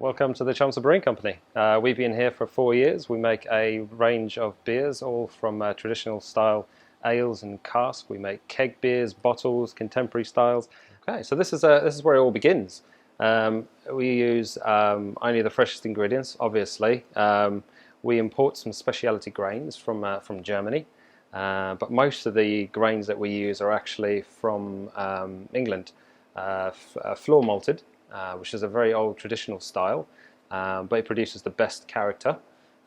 Welcome to the Chelmsford Brewing Company. We've been here for 4 years. We make a range of beers, all from traditional style ales and cask. We make keg beers, bottles, contemporary styles. Okay, so this is where it all begins. We use only the freshest ingredients, obviously. We import some specialty grains from Germany, but most of the grains that we use are actually from England, floor malted. Which is a very old traditional style, but it produces the best character.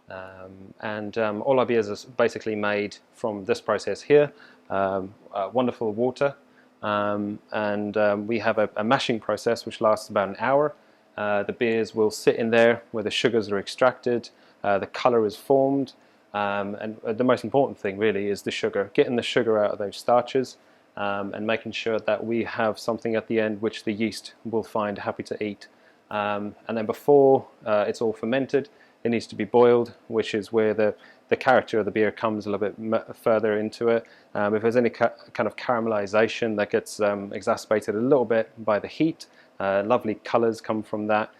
All our beers are basically made from this process here, wonderful water, we have a mashing process which lasts about an hour. The beers will sit in there where the sugars are extracted, the colour is formed, and the most important thing really is the sugar, getting the sugar out of those starches. And making sure that we have something at the end which the yeast will find happy to eat. And then before it's all fermented, it needs to be boiled, which is where the character of the beer comes a little bit further into it. If there's any kind of caramelization, that gets exacerbated a little bit by the heat. Lovely colours come from that.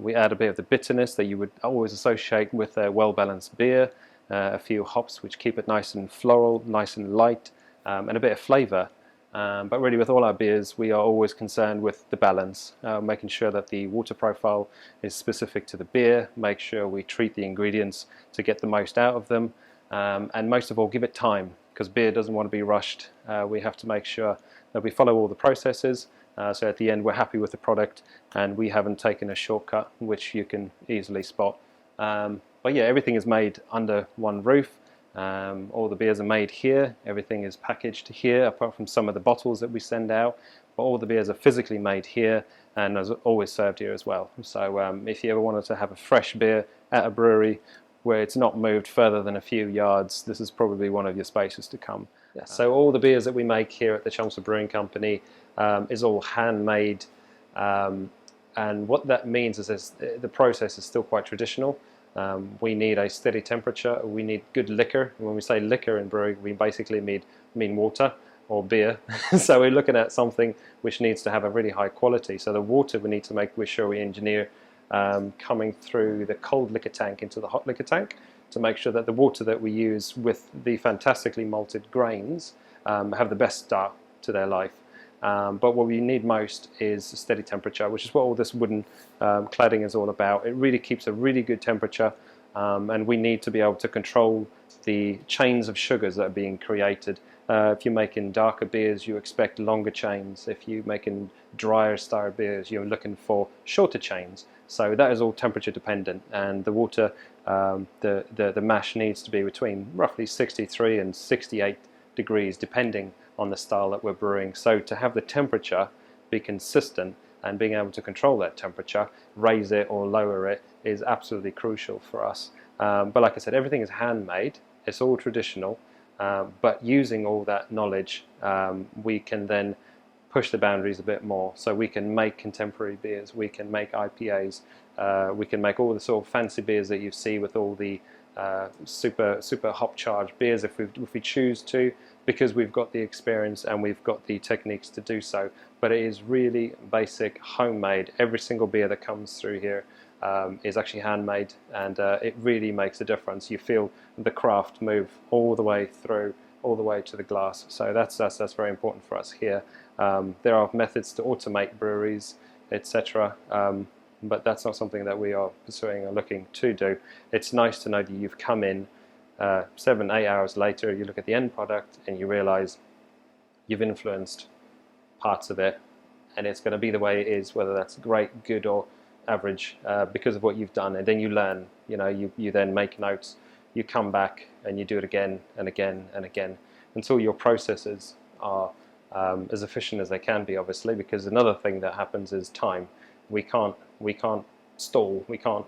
We add a bit of the bitterness that you would always associate with a well-balanced beer. A few hops which keep it nice and floral, nice and light. And a bit of flavour, but really with all our beers we are always concerned with the balance, making sure that the water profile is specific to the beer, make sure we treat the ingredients to get the most out of them, and most of all give it time, because beer doesn't want to be rushed. We have to make sure that we follow all the processes, so at the end we're happy with the product and we haven't taken a shortcut which you can easily spot. But yeah, everything is made under one roof. All the beers are made here, everything is packaged here apart from some of the bottles that we send out, but all the beers are physically made here and as always served here as well. So if you ever wanted to have a fresh beer at a brewery where it's not moved further than a few yards, this is probably one of your spaces to come. Yeah, so all the beers that we make here at the Chelmsford Brewing Company is all handmade, and what that means is the process is still quite traditional. We need a steady temperature, we need good liquor. When we say liquor in brewing, we basically mean water or beer. So we're looking at something which needs to have a really high quality. So the water we need to make sure we engineer coming through the cold liquor tank into the hot liquor tank, to make sure that the water that we use with the fantastically malted grains have the best start to their life. But what we need most is a steady temperature, which is what all this wooden cladding is all about. It really keeps a really good temperature, and we need to be able to control the chains of sugars that are being created. If you're making darker beers, you expect longer chains. If you're making drier style beers, you're looking for shorter chains. So that is all temperature dependent, and the water, the mash needs to be between roughly 63 and 68 degrees, depending on the style that we're brewing. So to have the temperature be consistent and being able to control that temperature, raise it or lower it, is absolutely crucial for us. But like I said, everything is handmade, it's all traditional, but using all that knowledge, we can then push the boundaries a bit more. So we can make contemporary beers, we can make IPAs, we can make all the sort of fancy beers that you see with all the super hop charged beers if we choose to, because we've got the experience and we've got the techniques to do so. But it is really basic, homemade. Every single beer that comes through here is actually handmade, and it really makes a difference. You feel the craft move all the way through, all the way to the glass. So that's very important for us here. There are methods to automate breweries, etc. But that's not something that we are pursuing or looking to do. It's nice to know that you've come in 7-8 hours later, you look at the end product and you realize you've influenced parts of it, and it's going to be the way it is, whether that's great, good or average, because of what you've done. And then you learn, you then make notes, you come back and you do it again and again and again until your processes are as efficient as they can be, obviously, because another thing that happens is time. We can't stall, we can't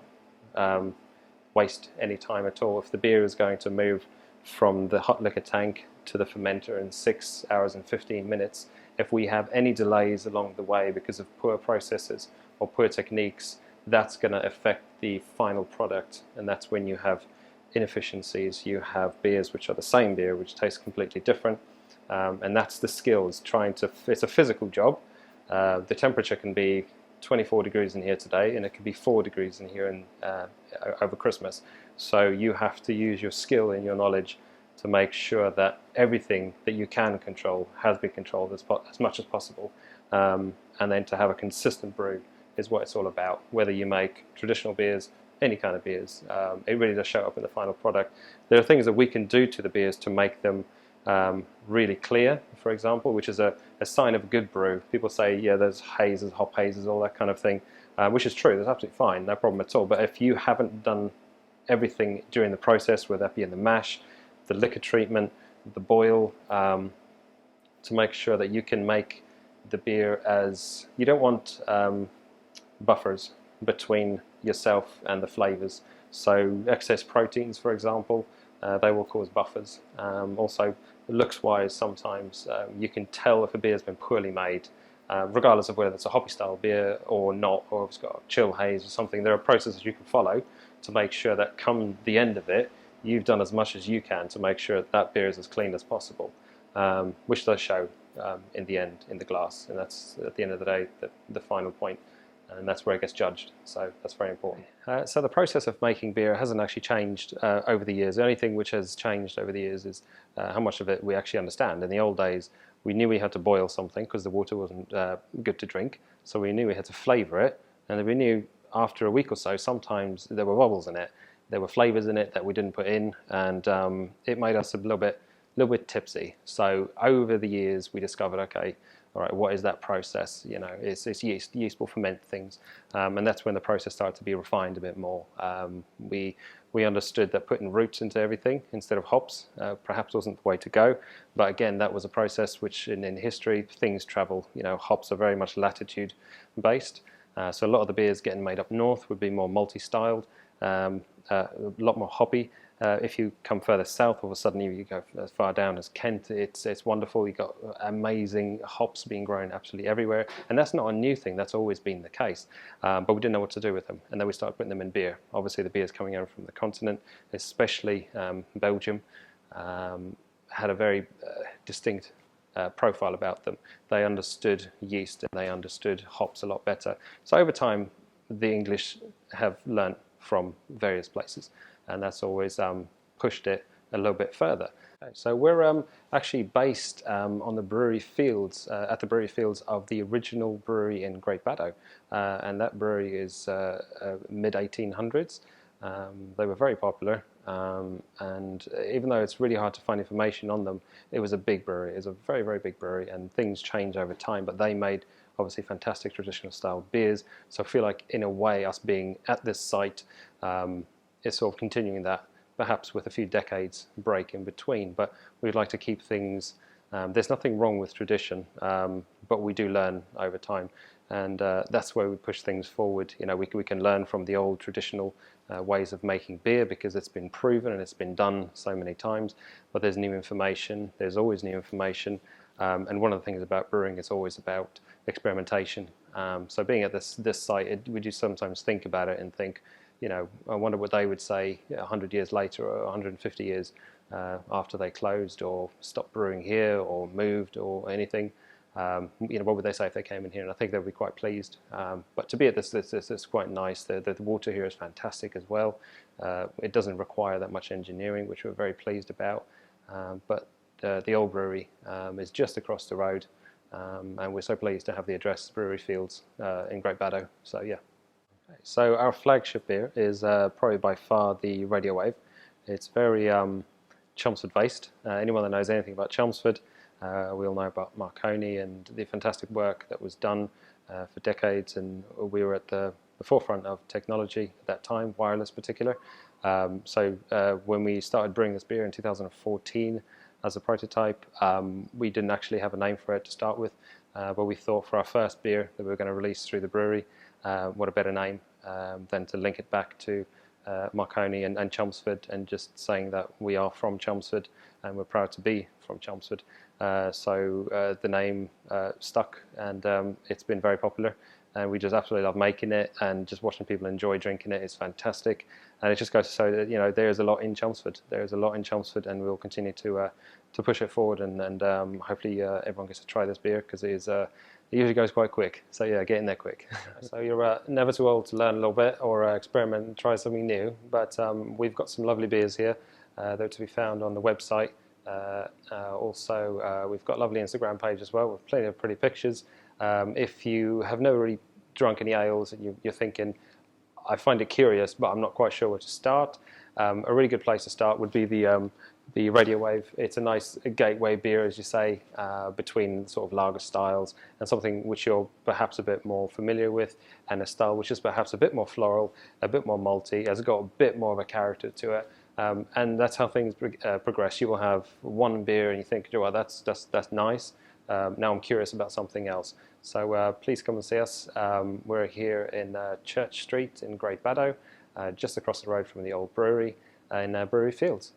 waste any time at all. If the beer is going to move from the hot liquor tank to the fermenter in 6 hours and 15 minutes, if we have any delays along the way because of poor processes or poor techniques, that's going to affect the final product, and that's when you have inefficiencies. You have beers which are the same beer which taste completely different, and that's the skills. It's a physical job. The temperature can be 24 degrees in here today, and it could be 4 degrees in here over Christmas. So you have to use your skill and your knowledge to make sure that everything that you can control has been controlled as much as possible. And then to have a consistent brew is what it's all about. Whether you make traditional beers, any kind of beers, it really does show up in the final product. There are things that we can do to the beers to make them really clear, for example, which is a sign of a good brew. People say, yeah, there's hazes, hop hazes, all that kind of thing, which is true. That's absolutely fine, no problem at all. But if you haven't done everything during the process, whether that be in the mash, the liquor treatment, the boil, to make sure that you can make the beer as... You don't want buffers between yourself and the flavors. So excess proteins, for example, they will cause buffers. Also, looks-wise, sometimes you can tell if a beer has been poorly made, regardless of whether it's a hoppy-style beer or not, or if it's got a chill haze or something. There are processes you can follow to make sure that come the end of it, you've done as much as you can to make sure that beer is as clean as possible, which does show in the end in the glass, and that's at the end of the day the final point, and that's where it gets judged. So that's very important. So the process of making beer hasn't actually changed over the years. The only thing which has changed over the years is how much of it we actually understand. In the old days, we knew we had to boil something because the water wasn't good to drink, so we knew we had to flavour it, and then we knew after a week or so sometimes there were bubbles in it. There were flavours in it that we didn't put in, and it made us a little bit tipsy. So over the years, we discovered, okay, all right, what is that process? You know, it's yeast. Yeast will ferment things, and that's when the process started to be refined a bit more. We understood that putting roots into everything instead of hops perhaps wasn't the way to go. But again, that was a process which, in history, things travel. You know, hops are very much latitude based. So a lot of the beers getting made up north would be more multi-styled. A lot more hoppy. If you come further south, all of a sudden you go as far down as Kent. It's wonderful. You've got amazing hops being grown absolutely everywhere, and that's not a new thing. That's always been the case, but we didn't know what to do with them, and then we started putting them in beer. Obviously, the beers coming over from the continent, especially Belgium, had a very distinct profile about them. They understood yeast and they understood hops a lot better. So over time, the English have learnt from various places, and that's always pushed it a little bit further. So we're actually based on the brewery fields, at the brewery fields of the original brewery in Great Baddow, and that brewery is mid-1800s. They were very popular, and even though it's really hard to find information on them, it was a big brewery. It was a very, very big brewery, and things change over time, but they made obviously fantastic traditional style beers. So I feel like in a way us being at this site is sort of continuing that, perhaps with a few decades break in between, but we'd like to keep things, there's nothing wrong with tradition, but we do learn over time, and that's where we push things forward. You know, we can learn from the old traditional ways of making beer because it's been proven and it's been done so many times, but there's new information, there's always new information, and one of the things about brewing is always about experimentation. So being at this site, we do sometimes think about it and think, you know, I wonder what they would say 100 years later or 150 years after they closed or stopped brewing here or moved or anything. You know, what would they say if they came in here? And I think they'd be quite pleased. But to be at this is quite nice. The water here is fantastic as well. It doesn't require that much engineering, which we're very pleased about. But the old brewery is just across the road, and we're so pleased to have the address Brewery Fields in Great Baddow. So yeah. So our flagship beer is probably by far the Radio Wave. It's very Chelmsford based. Anyone that knows anything about Chelmsford, we all know about Marconi and the fantastic work that was done for decades, and we were at the forefront of technology at that time, wireless particular. So when we started brewing this beer in 2014 as a prototype, we didn't actually have a name for it to start with, but we thought for our first beer that we were going to release through the brewery, what a better name than to link it back to Marconi and Chelmsford, and just saying that we are from Chelmsford and we're proud to be from Chelmsford. So the name stuck, and it's been very popular, and we just absolutely love making it, and just watching people enjoy drinking it is fantastic. And it just goes to show that, you know, there's a lot in Chelmsford. There's a lot in Chelmsford, and we'll continue to push it forward, and hopefully everyone gets to try this beer, because it is it usually goes quite quick. So yeah, get in there quick. So you're never too old to learn a little bit or experiment and try something new. But we've got some lovely beers here. They're to be found on the website. Also, we've got a lovely Instagram page as well with plenty of pretty pictures. If you have never really drunk any ales and you're thinking, I find it curious, but I'm not quite sure where to start, a really good place to start would be the Radio Wave. It's a nice gateway beer, as you say, between sort of lager styles and something which you're perhaps a bit more familiar with, and a style which is perhaps a bit more floral, a bit more malty, has got a bit more of a character to it. And that's how things progress. You will have one beer and you think, oh, well, that's nice. Now I'm curious about something else. So please come and see us. We're here in Church Street in Great Baddow, just across the road from the old brewery in Brewery Fields.